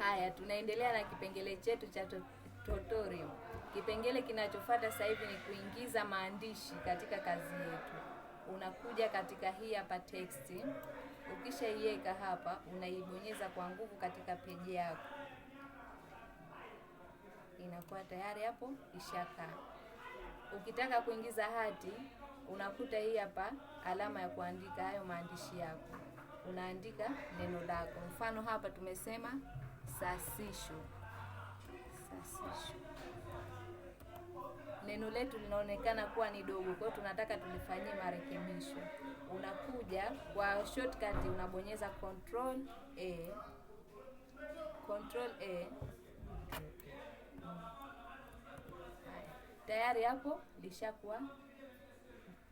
Haya, tunaendelea na kipengele chetu cha tutorial. Kipengele kinachofuata sasa hivi ni kuingiza maandishi katika kazi yetu. Unakuja katika hii hapa text. Ukishaiweka hapa, unaibonyeza kwa nguvu katika peji yako. Inakuwa tayari hapo ishakaa. Ukitaka kuingiza hati, unakuta hii hapa alama ya kuandika hayo maandishi yako. Unaandika neno lako. Mfano hapa tumesema sasisho. Sasisho. Neno letu linaonekana kuwa ni dogo, kwa hiyo tunataka tulifanyie marekebisho. Unakuja kwa shortcut unabonyeza Control A. Control A. Tayari hapo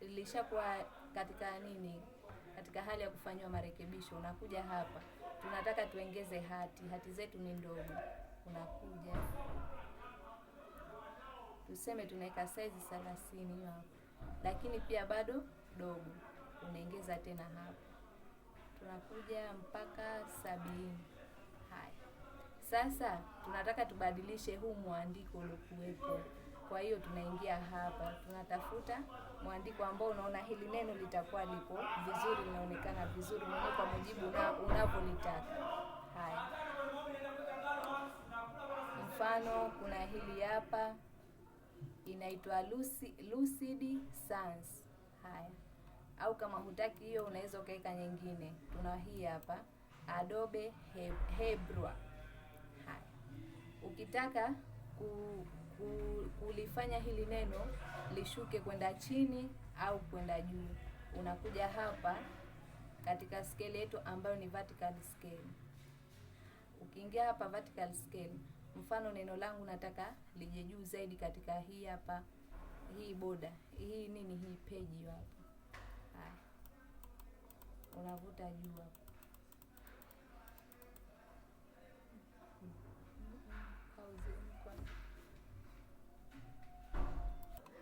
lishakuwa katika nini? Katika hali ya kufanywa marekebisho. Unakuja hapa. Tunataka tuongeze hati. Hati zetu ni ndogo. Unakuja. Tuseme tunaweka size 30 hapo. Lakini pia bado dogo. Unaongeza tena hapa. Tunakuja mpaka 70. Haya. Sasa tunataka tubadilishe huu mwandiko uliokuwepo. Kwa hiyo tunaingia hapa. Tunatafuta mwandiko ambao unaona hili neno litakuwa lipo vizuri, linaonekana vizuri mwenyewe kwa mujibu unavyolitaka. Haya. Mfano kuna hili hapa inaitwa Lucid Sans. Haya. Au kama hutaki hiyo unaweza ukaweka nyingine. Tuna hii hapa Adobe Hebrew. Haya. Ukitaka kulifanya hili neno lishuke kwenda chini au kwenda juu, unakuja hapa katika scale yetu ambayo ni vertical scale. Ukiingia hapa vertical scale, mfano neno langu nataka lije juu zaidi katika hii hapa, hii border, hii nini, hii page hapa. Haya. Unavuta juu hapa.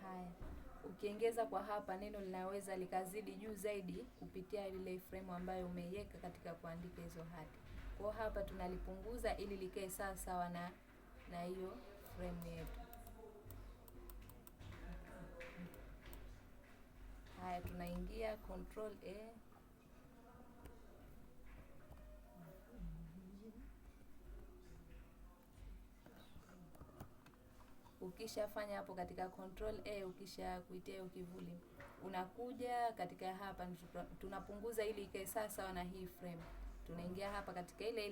Haya. Ukiongeza kwa hapa neno linaweza likazidi juu zaidi kupitia ile frame ambayo umeiweka katika kuandika hizo hati. Kwa hapa tunalipunguza ili likae sawa sawa na hiyo frame yetu. Haya, tunaingia Control A. Ukishafanya hapo katika Control A, ukisha kuitia hiyo kivuli, unakuja katika hapa tunapunguza ili ikae sawa sawa na hii frame. Tunaingia hapa katika ile